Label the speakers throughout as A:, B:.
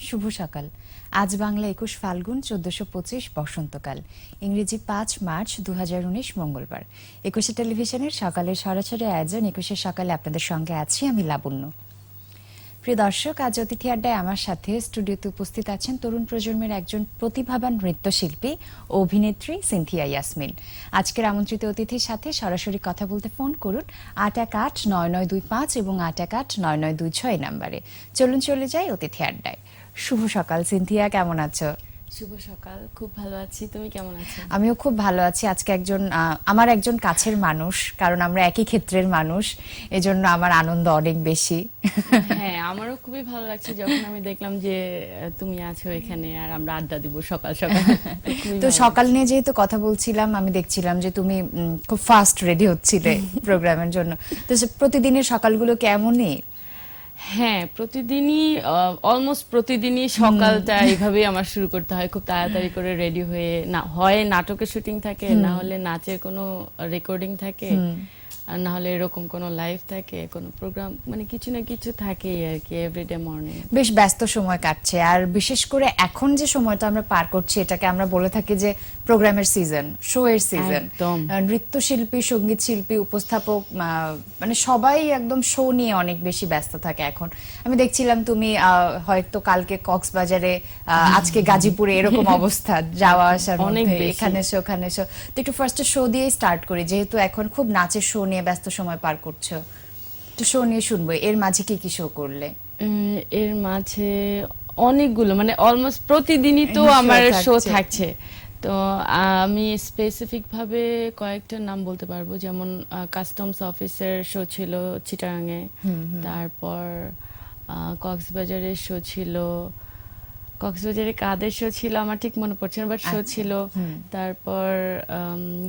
A: শুভ সকাল। আজ বাংলা ২১ ফাল্গুন ১৪২৫ বসন্তকাল, ইংরেজি ৫ মার্চ ২০১৯ মঙ্গলবার। ২১ টেলিভিশনের সকালের সরাসরি আয়োজন ২১ সকালে আপনাদের সঙ্গে আছি আমি লাবণ্য। প্রিয় দর্শক, আজ অতিথি আড্ডায় আমার সাথে স্টুডিওতে উপস্থিত আছেন তরুণ প্রজন্মের একজন প্রতিভাবান নৃত্যশিল্পী ও অভিনেত্রী সিনথিয়া ইয়াসমিন। আজকের আমন্ত্রিত অতিথির সাথে সরাসরি কথা বলতে ফোন করুন ৮১৮9925 এবং ৮১৮9926 নাম্বারে। চলুন চলে যাই অতিথি আড্ডায়। শুভ সকাল সিনথিয়া, কেমন আছো?
B: শুভ সকাল, খুব ভালো আছি। তুমি কেমন আছো?
A: আমিও খুব ভালো আছি। আজকে আমার একজন কাছের মানুষ, কারণ আমরা একই ক্ষেত্রের মানুষ, এজন্য আমার আনন্দ অনেক বেশি।
B: হ্যাঁ, আমারও খুবই ভালো লাগছে যখন আমি দেখলাম যে তুমি আছো এখানে আর আমরা আড্ডা দিব সকাল সকাল।
A: তো সকাল নিয়ে যেহেতু কথা বলছিলাম, আমি দেখছিলাম যে তুমি খুব ফাস্ট রেডি হচ্ছিলে প্রোগ্রামের জন্য। তো প্রতিদিনের সকালগুলো কেমনই?
B: হ্যাঁ, প্রতিদিনই অলমোস্ট প্রতিদিনই সকালটা এইভাবেই আমার শুরু করতে হয়, খুব তাড়াতাড়ি করে রেডি হয়ে। না হয় নাটকের শুটিং থাকে, না হলে নাচের কোনো রেকর্ডিং থাকে, আর না হলে এরকম কোনো লাইভ থাকে, কোনো প্রোগ্রাম, মানে কিছু না কিছু থাকেই আর কি এভরিডে মর্নিং।
A: বেশ ব্যস্ত সময় কাটছে, আর বিশেষ করে এখন যে সময়টা আমরা পার করছি এটাকে আমরা বলে থাকি যে প্রোগ্রামের সিজন, শো এর সিজন। নৃত্যশিল্পী, সঙ্গীত শিল্পী, উপস্থাপক, মানে সবাই একদম শো নিয়ে অনেক বেশি ব্যস্ত থাকে এখন। আমি দেখছিলাম তুমি হয়তো কালকে কক্সবাজারে, আজকে গাজীপুরে, এরকম অবস্থা যাওয়া আসার মধ্যে, এখানে এসো ওখানে এসো। তো একটু ফার্স্টে শো দিয়ে স্টার্ট করি, যেহেতু এখন খুব নাচের শো নিয়ে ব্যস্ত সময় পার করছো। তো শো নিয়ে শুনবো, এর মাঝে কি কি শো করলে?
B: এর মাঝে অনেকগুলো, মানে অলমোস্ট প্রতিদিনই তো আমার শো থাকছে। তো আমি স্পেসিফিক ভাবে কয়েকটা নাম বলতে পারবো, যেমন কাস্টমস অফিসের শো ছিল চিটাগাঙে, তারপর কক্সবাজারের শো ছিল, কক্সবাজারে কাদের শো ছিল আমার ঠিক মনে পড়ছে না, বাট শো ছিল। তারপর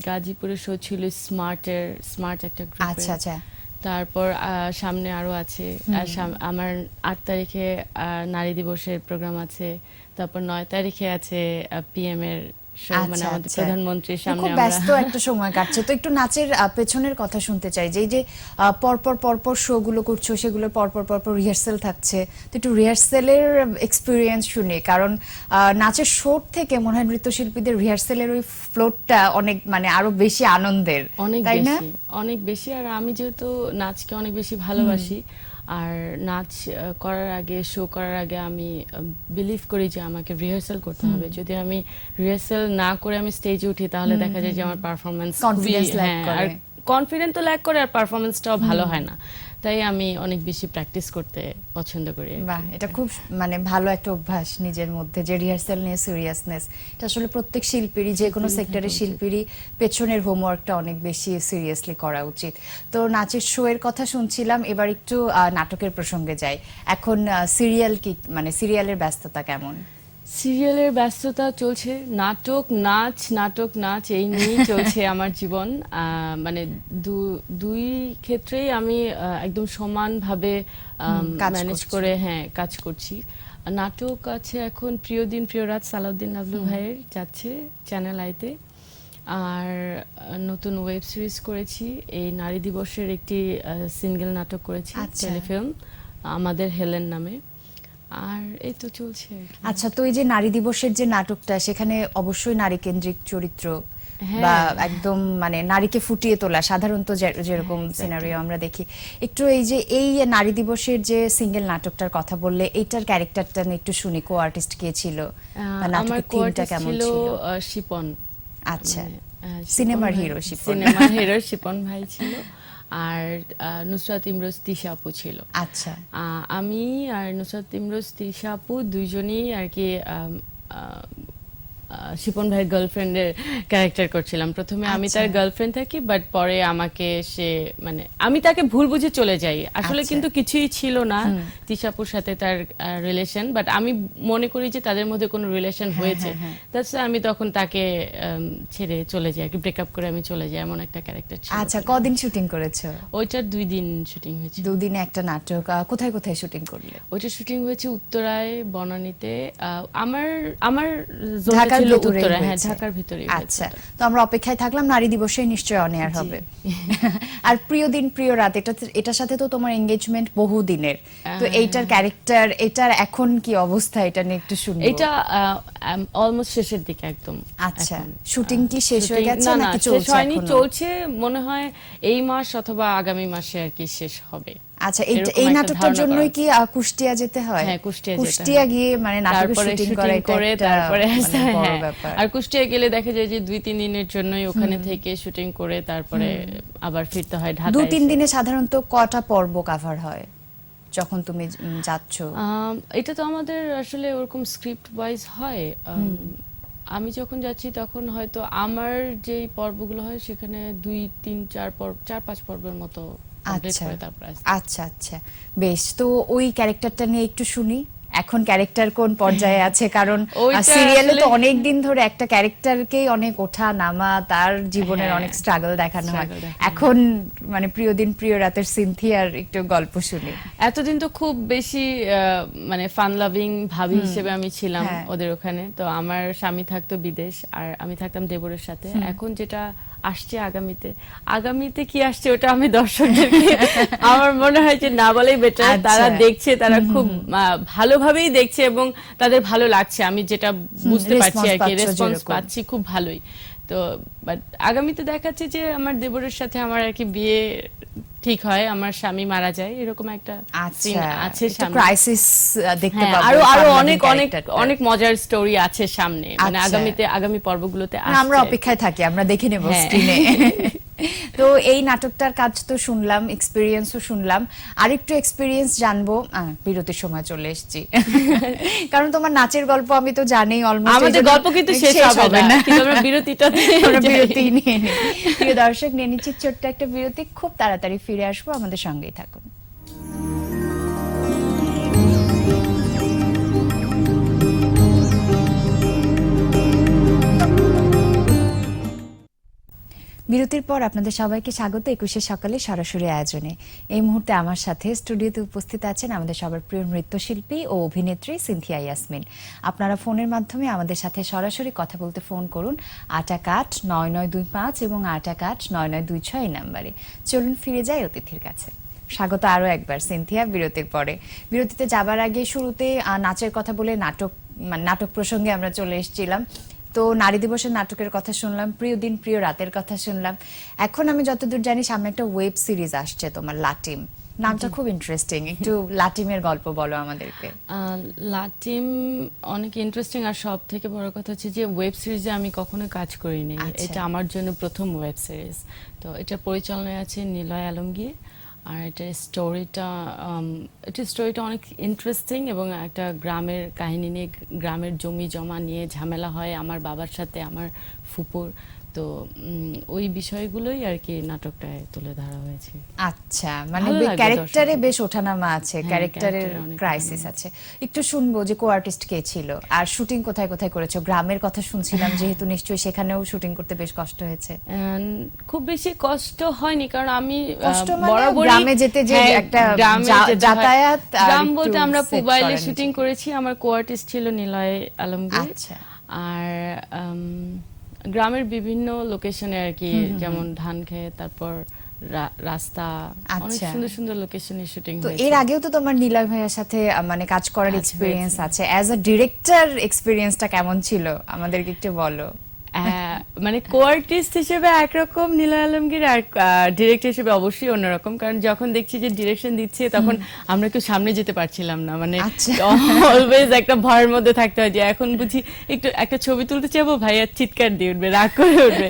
B: গাজীপুরের শো ছিল স্মার্ট একটা গ্রুপ।
A: আচ্ছা আচ্ছা।
B: তারপর সামনে আরো আছে, আমার ৮ তারিখে নারী দিবসের প্রোগ্রাম আছে, তারপর ৯ তারিখে আছে পিএম এর শো, মানে আমাদের প্রধানমন্ত্রীর সামনে
A: খুব ব্যস্ত একটা সময় কাটছে। তো একটু নাচের পেছনের কথা শুনতে চাই, যে এই যে পরপর শো গুলো করছো, সেগুলো পরপর রিহার্সাল থাকছে, তো একটু রিহার্সালের এক্সপিরিয়েন্স শুনি, কারণ নাচের শো থেকে মনে হয় নৃত্যশিল্পীদের রিহার্সালের ওই ফ্লোরটা অনেক, মানে আরো বেশি আনন্দের, তাই না?
B: অনেক বেশি। আর আমি যেহেতু নাচকে অনেক বেশি ভালোবাসি, আর নাচ করার আগে, শো করার আগে আমি বিলিভ করি যে আমাকে রিহার্সাল করতে হবে। যদি আমি রিহার্সাল না করে আমি স্টেজে উঠি, তাহলে দেখা যায় যে আমার পারফরমেন্স আর কনফিডেন্স তো ল্যাক করে, আর পারফরমেন্সটাও ভালো হয় না। তাই আমি অনেক বেশি প্র্যাকটিস করতে পছন্দ করি।
A: বাহ, এটা খুব মানে ভালো একটা অভ্যাস নিজের মধ্যে, যে রিহার্সাল নিয়ে সিরিয়াসনেস। এটা আসলে প্রত্যেক শিল্পীরই, যে কোনো সেক্টরের শিল্পীরই পেছনের হোমওয়ার্কটা অনেক বেশি সিরিয়াসলি করা উচিত। তো নাচের শো এর কথা শুনছিলাম, এবার একটু নাটকের প্রসঙ্গে যাই। এখন সিরিয়াল কি, মানে সিরিয়ালের ব্যস্ততা কেমন?
B: সিরিয়ালের ব্যস্ততা চলছে, নাটক নাচ এই নিয়েই চলছে আমার জীবন। মানে দুই ক্ষেত্রেই আমি একদম সমানভাবে ম্যানেজ করে কাজ করছি। নাটক আছে এখন প্রিয় দিন প্রিয় রাত, সালাউদ্দিন লাবলু ভাইয়ের যাচ্ছে চ্যানেল আইতে। আর নতুন ওয়েব সিরিজ করেছি, এই নারী দিবসের একটি সিঙ্গেল নাটক করেছি, টেলিফিল্ম, আমাদের হেলেন নামে। আর এই তো চলছে।
A: আচ্ছা, তো এই যে নারী দিবসের যে নাটকটা, সেখানে অবশ্যই নারী কেন্দ্রিক চরিত্র, বা একদম মানে নারীকে ফুটিয়ে তোলা, সাধারণত যেরকম সিনারিও আমরা দেখি। একটু এই নারী দিবসের যে সিঙ্গেল নাটকটার কথা বললে, এইটার ক্যারেক্টারটা নিয়ে একটু শুনি, কো আর্টিস্ট কে ছিল, নাটকের থিমটা কেমন ছিল?
B: শিপন।
A: আচ্ছা, সিনেমার হিরো
B: শিপন ভাই ছিল, আর নুসরাত ইমরোজ তিশা আপু ছিল।
A: আচ্ছা,
B: আমি আর নুসরাত ইমরোজ তিশা আপু দুইজনই আর কি শিপন ভাইয়ের গার্লফ্রেন্ডের ক্যারেক্টার করছিলাম। প্রথমে আমি তার গার্লফ্রেন্ড থাকি, বাট পরে আমাকে সে, মানে আমি তাকে ভুল বুঝে চলে যাই আসলে, কিন্তু কিছুই ছিল না তিশাপুর সাথে তার রিলেশন, বাট আমি মনে করি যে তাদের মধ্যে কোনো রিলেশন হয়েছে। দ্যাটস আমি তখন তাকে ছেড়ে চলে যাই, আর কি ব্রেকআপ করে আমি চলে যাই, এমন একটা ক্যারেক্টার ছিল।
A: আচ্ছা, কদিন শুটিং করেছো?
B: ওইটার 2 দিন শুটিং হয়েছে।
A: 2 দিনে একটা নাটক। কোথায় কোথায় শুটিং করলে?
B: ওইটা শুটিং হয়েছে উত্তরায়, বনানীতে। আমার
A: ঢাকার
B: ছিল
A: ভেতরেই
B: উত্তরা, হ্যাঁ
A: হয়েছে।
B: ঢাকার ভিতরেই
A: আচ্ছা, তো আমরা অপেক্ষায় থাকলাম, নারী দিবসে নিশ্চয় অন এয়ার
B: জি।
A: হবে। আর প্রিয় দিন প্রিয় রাত, এটার সাথে তো তোমার এঙ্গেজমেন্ট বহু দিনের, তো এইটার ক্যারেক্টার, এটার এখন কি অবস্থা, এটা নিয়ে একটু শুনবো।
B: এটা অলমোস্ট শেষের দিকে একদম।
A: আচ্ছা,
B: এখন।
A: শুটিং কি শেষ হয়ে
B: শুটিং-
A: গেছে
B: না না,
A: নাকি
B: শেষ
A: চলছে
B: হয়নি,
A: এখনো?
B: চলছে মনে হয় এই মাস অথবা আগামী মাসে আর কি শেষ হবে।
A: আচ্ছা,
B: এরকম
A: এই
B: একটা
A: নাটকটার
B: ধারণা
A: জন্যই
B: করা
A: কি কুষ্টিয়া যেতে হয়?
B: হ্যাঁ, কুষ্টিয়া যেতে
A: কুষ্টিয়া
B: হয়।
A: গিয়ে মানে নাটকের
B: তারপরে
A: শুটিং
B: শুটিং
A: করা, এটা
B: করে
A: একটা
B: তারপরে
A: মানে বড়
B: হ্যাঁ।
A: ব্যাপার।
B: আর কুষ্টিয়া গেলে দেখা যায় যে 2-3 দিনের জন্যই ওখানে থেকে শুটিং করে তারপরে আবার ফিরতে হয় ঢাকায়।
A: 2-3 দিনে সাধারণত কটা পর্ব কভার হয় যখন তুমি যাচ্ছ?
B: এটা তো আমাদের আসলে ওরকম স্ক্রিপ্ট ওয়াইজ হয়। আমি যখন যাচ্ছি তখন হয়তো আমার যেই পর্বগুলো হয় সেখানে 2-3-4-5 পর্বের মতো কমপ্লিট
A: আচ্ছা
B: করে তারপর আসি।
A: আচ্ছা আচ্ছা, বেশ। তো ওই ক্যারেক্টারটা নিয়ে একটু শুনি, এখন ক্যারেক্টার কোন পর্যায়ে আছে? কারণ
B: ওইটা
A: সিরিয়ালে তো
B: আসলে-
A: অনেক দিন ধরে একটা ক্যারেক্টারকেই অনেক ওঠা নামা, তার জীবনের
B: হ্যাঁ,
A: অনেক স্ট্রাগল দেখানো হয়।
B: struggle দেখানো হয়।
A: এখন মানে প্রিয় দিন প্রিয় রাতের সিনথিয়ার একটু গল্প শুনি।
B: এতদিন তো খুব বেশি মানে ফান লাভিং ভাবি হিসেবে আমি ছিলাম
A: হ্যাঁ।
B: ওদের ওখানে। তো আমার স্বামী থাকতো বিদেশ আর আমি থাকতাম দেবরের সাথে। এখন যেটা আসছে আগামীতে কি আসছে ওটা আমি দর্শকদেরকে আমার মনে হয় যে না বলেই বেটার।
A: আচ্ছা।
B: তারা দেখছে, তারা খুব ভালোভাবেই দেখছে এবং তাদের ভালো লাগছে, আমি যেটা বুঝতে পারছি আর কি,
A: response পাচ্ছ
B: রেসপন্স
A: যেরকম।
B: পাচ্ছি খুব ভালোই। তো বাট আগামীতে দেখাচ্ছে যে আমার দেবরের সাথে আমার আর কি বিয়ে ঠিক হয়, আমার স্বামী মারা যায়, এরকম একটা সিন
A: আচ্ছা,
B: আছে সামনে।
A: ক্রাইসিস দেখতে
B: হ্যাঁ,
A: পাবো।
B: আরো
A: fun loving
B: অনেক
A: character-টা।
B: অনেক মজার স্টোরি আছে সামনে, মানে
A: আচ্ছা।
B: আগামী পর্বগুলোতে
A: না, আমরা
B: আসছে।
A: অপেক্ষায় থাকি, আমরা দেখে নেব
B: হ্যাঁ।
A: স্ক্রিনে। তো এই নাটকটার কাজ তো শুনলাম, এক্সপিরিয়েন্সও শুনলাম, আরেকটু এক্সপিরিয়েন্স জানবো। বিরতির সময় চলে এসেছি, কারণ তোমার নাচের গল্প আমি তো জানি অলমোস্ট।
B: আমাদের গল্প কিন্তু শেষ হবে না, কিন্তু আমরা বিরতিটা
A: আমরা বিরতি নিয়ে নিই। প্রিয় দর্শক, নিয়ে নিচ্ছি ছোট্ট একটা বিরতি, খুব তাড়াতাড়ি ফিরে আসবো, আমাদের সঙ্গেই থাকুন। বিরতির পর আপনাদের সবাইকে স্বাগত 21 সকালে সরাসরি আয়োজনে। এই মুহূর্তে আমার সাথে স্টুডিওতে উপস্থিত আছেন আমাদের সবার প্রিয় নৃত্যশিল্পী ও অভিনেত্রী সিনথিয়া ইয়াসমিন। আপনারা ফোনের মাধ্যমে আমাদের সাথে সরাসরি কথা বলতে ফোন করুন 88-9925 এবং 88-9926 নাম্বারে। চলুন ফিরে যাই অতিথির কাছে। স্বাগত আরো একবার সিনথিয়া, বিরতির পরে। বিরতিতে যাবার আগে শুরুতে নাচের কথা বলে নাটক প্রসঙ্গে আমরা চলে এসেছিলাম। তো নারী দিবসের নাটকের কথা শুনলাম, প্রিয় দিন প্রিয় রাতের কথা শুনলাম। এখন আমি যতদূর জানি সামনে একটা ওয়েব সিরিজ আসছে তোমার, লাটিম। নামটা খুব ইন্টারেস্টিং, একটু লাটিমের গল্প বলো আমাদেরকে।
B: লাটিম অনেক ইন্টারেস্টিং, আর সব থেকে বড় কথা হচ্ছে যে ওয়েব সিরিজে আমি কখনো কাজ করিনি।
A: আচ্ছা।
B: এটা আমার জন্য প্রথম ওয়েব সিরিজ। তো এটা পরিচালনায় আছে নিলয় আলমগীর, আর এটা স্টোরিটা অনেক ইন্টারেস্টিং এবং একটা গ্রামের কাহিনী নিয়ে, গ্রামের জমি জমা নিয়ে ঝামেলা হয় আমার বাবার সাথে, আমার ফুপুর। তো ওই বিষয়গুলোই আর কি নাটকটায় তুলে ধরা হয়েছে।
A: আচ্ছা, মানে
B: ভালো লাগবে
A: ক্যারেক্টারে
B: দর্শকদের।
A: বেশ ওঠানামা আছে,
B: হ্যাঁ,
A: ক্যারেক্টারের
B: character-এ অনেক
A: ক্রাইসিস আছে। একটু শুনবো যে কো আর্টিস্ট কে ছিল, আর শুটিং কোথায় কোথায় করেছো? গ্রামের কথা শুনছিলাম, যেহেতু নিশ্চয়ই সেখানেও শুটিং করতে বেশ কষ্ট হয়েছে।
B: খুব বেশি কষ্ট হয়নি, কারণ আমি
A: কষ্ট মানে
B: বরাবরই
A: গ্রামে যেতে যে
B: হ্যাঁ,
A: একটা
B: গ্রামে যেতে হয়।
A: যাতায়াত, আর
B: গ্রাম
A: একটু
B: বলতে আমরা
A: set
B: পুবাইলে
A: করা
B: শুটিং
A: নিজেকে।
B: করেছি, আমার কো আর্টিস্ট ছিল নিলয় আলমগীর।
A: আচ্ছা।
B: আর গ্রামের বিভিন্ন লোকেশনে আর কি, যেমন ধানক্ষেত, তারপর রাস্তা, অনেক
A: আচ্ছা।
B: সুন্দর সুন্দর লোকেশনে শুটিং
A: তো
B: হয়েছে।
A: এর আগেও তো তোমার নিলয় ভাইয়ের সাথে মানে কাজ করার
B: কাজ
A: এক্সপিরিয়েন্স
B: হয়েছে।
A: আছে, অ্যাজ আ ডিরেক্টর এক্সপিরিয়েন্সটা কেমন ছিল আমাদেরকে একটু বলো।
B: মানে কো আর্টিস্ট হিসেবে একরকম নিলয় আলমগীর, আর ডিরেক্টর হিসেবে অবশ্যই অন্যরকম। কারণ যখন দেখছি যে ডিরেকশন দিচ্ছে তখন আমরা একটু সামনে যেতে পারছিলাম না, মানে
A: আচ্ছা।
B: অলওয়েজ একটা ভয়ের মধ্যে থাকতে হয় যে এখন বুঝি একটু একটা ছবি তুলতে চাবো, ভাইয়া চিৎকার দিয়ে উঠবে, রাগ করে উঠবে।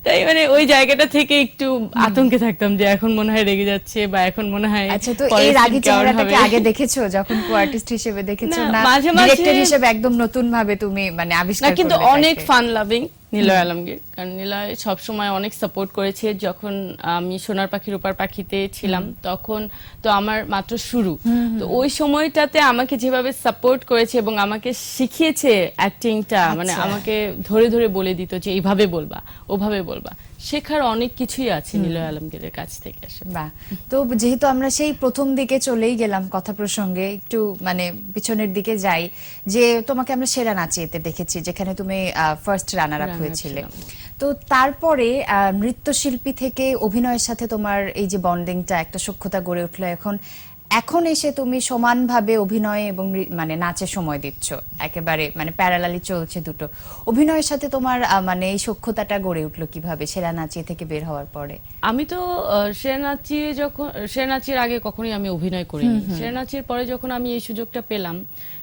B: তাই মানে ওই জায়গাটা থেকে একটু আতঙ্কে থাকতাম যে এখন মনে হয় রেগে যাচ্ছে, বা এখন মনে হয়
A: আচ্ছা, তো
B: পরের
A: এর আগে
B: scene কেমন
A: চেহারাটাকে
B: হবে।
A: আগে দেখেছো যখন কো আর্টিস্ট হিসেবে দেখেছো,
B: না,
A: না
B: মাঝে মাঝে-
A: ডিরেক্টর হিসেবে একদম নতুন ভাবে তুমি মানে
B: না,
A: আবিষ্কার
B: কিন্তু
A: করলে
B: অনেক
A: তাকে?
B: Fun loving Niloy Alamgir. কারণ নিলয় সবসময় অনেক সাপোর্ট করেছে। যখন আমি সোনার পাখি রূপার পাখিতে ছিলাম তখন তো আমার মাত্র শুরু, তো ওই সময়টাতে আমাকে যেভাবে সাপোর্ট করেছে এবং আমাকে শিখিয়েছে অ্যাক্টিংটা, মানে
A: আচ্ছা।
B: আমাকে ধরে ধরে বলে দিত যে এইভাবে বলবা ওভাবে বলবা। শেখার অনেক কিছুই আছে নিলয় আলমগীরের কাছ থেকে আসলে।
A: বাহ, তো যেহেতু আমরা সেই প্রথম দিকে চলেই গেলাম কথা প্রসঙ্গে, একটু মানে পিছনের দিকে যাই, যে তোমাকে আমরা সেরা নাচিয়েতে দেখেছি যেখানে তুমি ফার্স্ট রানার আপ
B: Runner-up
A: হয়েছিলে।
B: ছিলাম।
A: তো তারপরে নৃত্যশিল্পী থেকে অভিনয়ের সাথে তোমার এই যে বন্ডিংটা, একটা সখ্যতা গড়ে উঠলো, এখন এসে তুমি সমানভাবে অভিনয় এবং মানে নাচে সময় দিচ্ছ, একেবারে মানে প্যারালালি চলছে দুটো। অভিনয়ের সাথে তোমার মানে এই সখ্যতাটা গড়ে উঠলো কিভাবে সেরা নাচিয়ে থেকে বের হওয়ার পরে?
B: আমি তো সেনাচির আগে কখনোই আমি অভিনয় করিনি। সেনাচির পরে যখন আমি এই সুযোগটা পেলাম,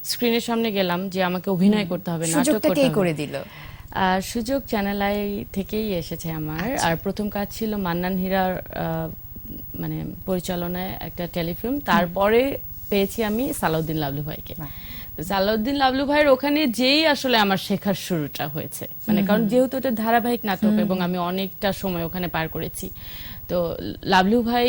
B: স্ক্রিনের সামনে গেলাম যে আমাকে অভিনয় করতে হবে, নাটক
A: সুযোগটা
B: করতে
A: কে
B: হবে।
A: করে দিল?
B: সুযোগ চ্যানেল আই থেকেই এসেছে আমার।
A: আচ্ছা।
B: আর প্রথম কাজ ছিল মান্নান হীরার মানে পরিচালনায় একটা টেলিফিল্ম, তারপরে পেয়েছি আমি সালাউদ্দিন লাবলু ভাইকে।
A: বাহ।
B: তো সালাউদ্দিন লাবলু ভাইয়ের ওখানে যেই আসলে আমার শেখার শুরুটা হয়েছে, মানে কারণ যেহেতু এটা ধারাবাহিক নাটক এবং আমি অনেকটা সময় ওখানে পার করেছি, তো লাবলু ভাই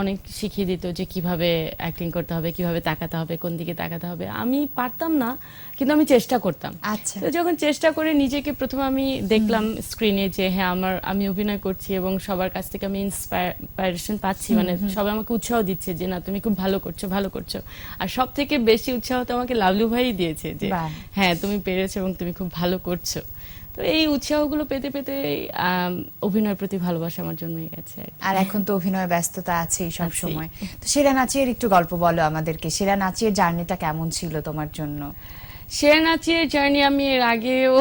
B: অনেক শিখিয়ে দিত যে কিভাবে অ্যাক্টিং করতে হবে, কিভাবে তাকাতে হবে, কোন দিকে তাকাতে হবে। আমি পারতাম না, কিন্তু আমি চেষ্টা করতাম।
A: আচ্ছা।
B: তো যখন চেষ্টা করে নিজেকে প্রথমে আমি দেখলাম স্ক্রিনে যে হ্যাঁ আমি অভিনয় করছি এবং সবার কাছ থেকে আমি ইন্সপায়ারেশন পাচ্ছি, মানে সবাই আমাকে উৎসাহ দিচ্ছে যে না তুমি খুব ভালো করছো ভালো করছো। আর সব থেকে বেশি উৎসাহ তো আমাকে লাবলু ভাই দিয়েছে যে
A: বাহ।
B: হ্যাঁ তুমি পেরেছো এবং তুমি খুব ভালো করছো। তো এই উৎসাহগুলো পেতে পেতে অভিনয়ের প্রতি ভালোবাসা আমার জন্মই গেছে আর কি।
A: আর এখন তো অভিনয় ব্যস্ততা আছেই সব
B: আছেই।
A: সময়। তো সেরা নাচিয়ের একটু গল্প বলো আমাদেরকে, সেরা নাচিয়ের জার্নিটা কেমন ছিল তোমার জন্য?
B: সেরা নাচিয়ে জার্নি আমি এর আগেও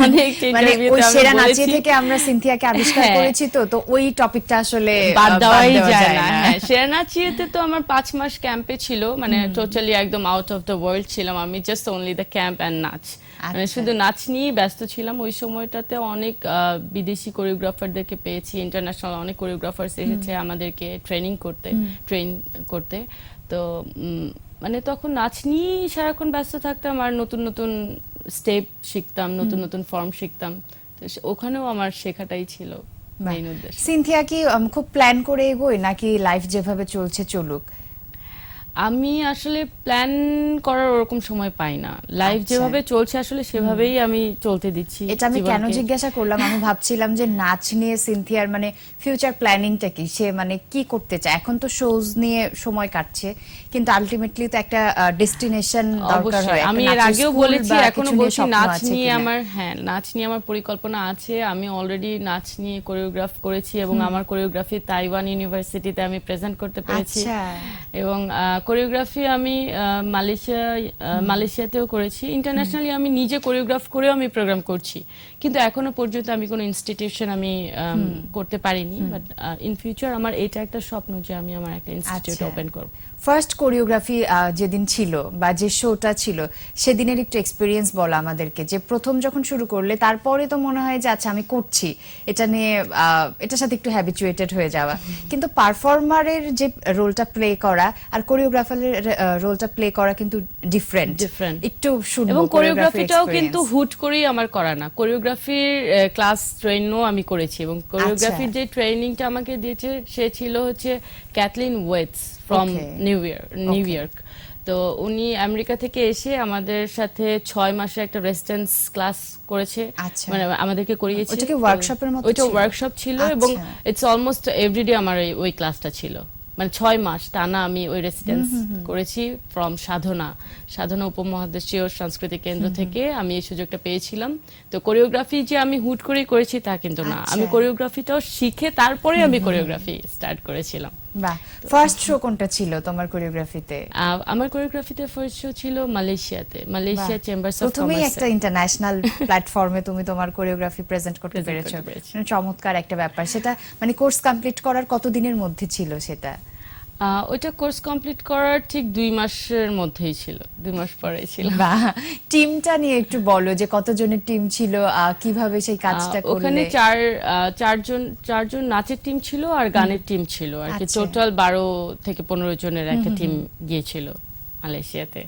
B: অনেক
A: মানে ওই
B: ইন্টারভিউতে
A: সেরা
B: আমি
A: নাচিয়ে
B: বলেছি।
A: থেকে আমরা সিনথিয়াকে আবিষ্কার
B: হ্যাঁ।
A: করেছি, তো ওই টপিকটা আসলে
B: বাদ দেওয়াই
A: দেওয়া
B: যায় না। হ্যাঁ, সেরানাচিয়েতে তো আমার 5 মাস ক্যাম্পে ছিল, মানে টোটালি একদম আউট অফ দ্য ওয়ার্ল্ড ছিলাম আমি, just only the camp and নাচ, মানে
A: আচ্ছা।
B: শুধু নাচ নিয়েই ব্যস্ত ছিলাম। ওই সময়টাতে অনেক বিদেশি কোরিওগ্রাফারদেরকে পেয়েছি, ইন্টারন্যাশনাল অনেক কোরিওগ্রাফার্স এসেছে আমাদেরকে ট্রেন করতে। তো মানে তখন নাচ নিয়েই সারাক্ষণ ব্যস্ত থাকতাম আর নতুন নতুন স্টেপ শিখতাম, নতুন নতুন ফর্ম শিখতাম। তো ওখানেও আমার শেখাটাই ছিল মেইন উদ্দেশ্য।
A: সিনথিয়া কি খুব প্ল্যান করে এগোয় নাকি লাইফ যেভাবে চলছে চলুক?
B: আমি আসলে প্ল্যান করার ওরকম সময় পাই না, লাইফ
A: আচ্ছা।
B: যেভাবে চলছে আসলে সেভাবেই আমি চলতে দিচ্ছি
A: এটা আমি কেন
B: জীবনকে।
A: জিজ্ঞাসা করলাম, আমি ভাবছিলাম যে নাচ নিয়ে সিনথিয়ার মানে ফিউচার প্ল্যানিংটা কি, সে মানে কি করতে চায়? এখন তো শোজ নিয়ে সময় কাটছে, কিন্তু আলটিমেটলি তো একটা ডেস্টিনেশন দরকার হয়।
B: অবশ্যই,
A: একটা
B: আমি এর
A: নাচের
B: আগেও
A: স্কুল
B: বলেছি,
A: বা
B: এখনো
A: কিছু নিয়ে
B: বলছি,
A: স্বপ্ন
B: নাচ
A: আছে
B: নিয়ে
A: কিনা?
B: নাচ নিয়ে আমার পরিকল্পনা আছে। আমি অলরেডি নাচ নিয়ে কোরিওগ্রাফ করেছি এবং আমার কোরিওগ্রাফি তাইওয়ান ইউনিভার্সিটিতে আমি প্রেজেন্ট করতে পেরেছি।
A: আচ্ছা।
B: এবং কোরিওগ্রাফি আমি মালয়েশিয়াতেও করেছি। ইন্টারন্যাশনালি আমি নিজে কোরিওগ্রাফ করেও আমি প্রোগ্রাম করছি, কিন্তু এখনো পর্যন্ত আমি কোনো ইনস্টিটিউশন আমি করতে পারিনি। বাট ইন ফিউচার আমার এটা একটা স্বপ্ন যে আমি আমার একটা ইনস্টিটিউট
A: আচ্ছা।
B: ওপেন করব।
A: ফার্স্ট কোরিওগ্রাফি যেদিন ছিল বা যে শোটা ছিল সেদিনের একটু এক্সপিরিয়েন্স বলো আমাদেরকে, যে প্রথম যখন শুরু করলে তারপরে তো মনে হয় যে আচ্ছা আমি করছি এটা নিয়ে, এটার সাথে একটু হ্যাবিচুয়েটেড হয়ে যাওয়া, কিন্তু পারফর্মারের যে রোলটা প্লে করা আর কোরিওগ্রাফারের রোলটা প্লে করা কিন্তু ডিফারেন্ট। একটু শুনবো
B: এবং
A: কোরিওগ্রাফিটাও
B: কোরিওগ্রাফিটাও কিন্তু হুট করেই আমার করা না, কোরিওগ্রাফির ক্লাস ট্রেনও আমি করেছি। এবং কোরিওগ্রাফির যে ট্রেনিংটা আমাকে দিয়েছে সে ছিল হচ্ছে Kathleen Waits from New York. তো উনি আমেরিকা থেকে এসে আমাদের সাথে 6 মাসের একটা রেসিডেন্স ক্লাস করেছে,
A: আচ্ছা।
B: মানে আমাদেরকে করিয়েছে।
A: ওটা কি ওয়ার্কশপের মতো
B: ওইটা
A: ছিল?
B: ওয়ার্কশপ ছিল
A: আচ্ছা।
B: এবং ইটস অলমোস্ট এভরিডে আমার ওই ক্লাসটা ছিল, মানে 6 মাস টানা আমি ওই রেসিডেন্স করেছি ফ্রম সাধনা উপমহাদেশীয় সাংস্কৃতিক কেন্দ্র থেকে আমি এই সুযোগটা পেয়েছিলাম। তো কোরিওগ্রাফি যে আমি হুট করেই করেছি তা কিন্তু না,
A: আচ্ছা।
B: আমি কোরিওগ্রাফিটাও শিখে তারপরে আমি কোরিওগ্রাফি স্টার্ট করেছিলাম।
A: বাহ, ফার্স্ট শো কোনটা ছিল তোমার কোরিওগ্রাফিতে?
B: আমার কোরিওগ্রাফিতে ফার্স্ট শো ছিল মালয়েশিয়া চেম্বার্স অফ
A: প্রথমেই
B: কমার্স।
A: একটা ইন্টারন্যাশনাল প্ল্যাটফর্মে তুমি তোমার কোরিওগ্রাফি প্রেজেন্ট করতে
B: Present
A: পেরেছো,
B: করতে পেরেছি।
A: মানে চমৎকার একটা ব্যাপার। সেটা মানে কোর্স কমপ্লিট করার কতদিনের মধ্যে ছিল সেটা?
B: ওইটা কোর্স কমপ্লিট করার ঠিক 2 মাসের মধ্যেই ছিল, 2 মাস পরেই ছিল।
A: বাহ, টিমটা নিয়ে একটু বলো যে কতজনের টিম ছিল, কিভাবে সেই কাজটা
B: ওখানে
A: করলে?
B: চারজন নাচের টিম ছিল আর গানের টিম ছিল আর কি,
A: আচ্ছা।
B: টোটাল 12 থেকে 15 জনের একটা টিম গিয়েছিল। মালয়েশিয়াতে।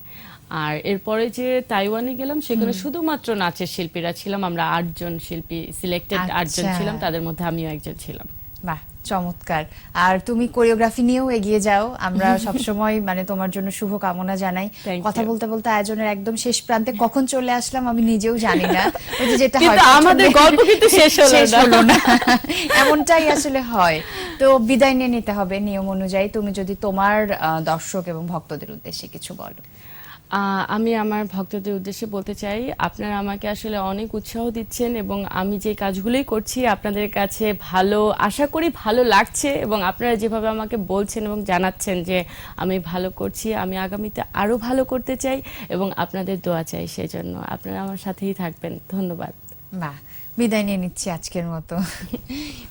B: আর এরপরে যে তাইওয়ানে গেলাম, সেখানে শুধুমাত্র নাচের শিল্পীরা ছিলাম, আমরা 8 জন শিল্পী, সিলেক্টেড 8 জন
A: আচ্ছা।
B: ছিলাম, তাদের মধ্যে আমিও একজন ছিলাম।
A: বাহ, চমৎকার। আর তুমি কোরিওগ্রাফি নিয়েও এগিয়ে যাও, আমরা সবসময় মানে তোমার জন্য শুভ কামনা জানাই।
B: Thank
A: কথা
B: you.
A: বলতে বলতে আয়োজনের একদম শেষ প্রান্তে কখন চলে আসলাম আমি নিজেও জানি না। ওই যে যেটা হয়
B: কিন্তু আমাদের
A: প্রথমে
B: গল্প কিন্তু শেষ হলো না।
A: এমনটাই আসলে হয়। তো বিদায় নিয়ে নিতে হবে নিয়ম অনুযায়ী। তুমি যদি তোমার দর্শক এবং ভক্তদের উদ্দেশ্যে কিছু বলো।
B: আমি আমার ভক্তদের উদ্দেশ্যে বলতে চাই, আপনারা আমাকে আসলে অনেক উৎসাহ দিচ্ছেন এবং আমি যে কাজগুলোই করছি আপনাদের কাছে ভালো, আশা করি ভালো লাগছে, এবং আপনারা যেভাবে আমাকে বলছেন এবং জানাচ্ছেন যে আমি ভালো করছি, আমি আগামীতে আরো ভালো করতে চাই এবং আপনাদের দোয়া চাই, সেই জন্য আপনারা আমার সাথেই থাকবেন। ধন্যবাদ।
A: বাহ, বিদায় নিয়ে নিচ্ছি আজকের মতো।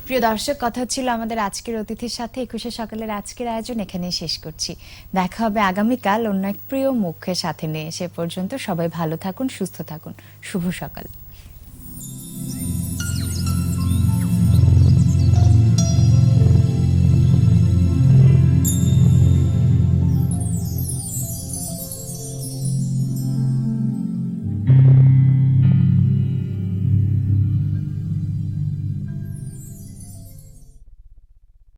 A: প্রিয় দর্শক, কথা ছিল আমাদের আজকের অতিথির সাথে। 21শে সকালের আজকের আয়োজন এখানেই শেষ করছি। দেখা হবে আগামীকাল অন্য এক প্রিয় মুখের সাথে নিয়ে। সে পর্যন্ত সবাই ভালো থাকুন, সুস্থ থাকুন। শুভ সকাল।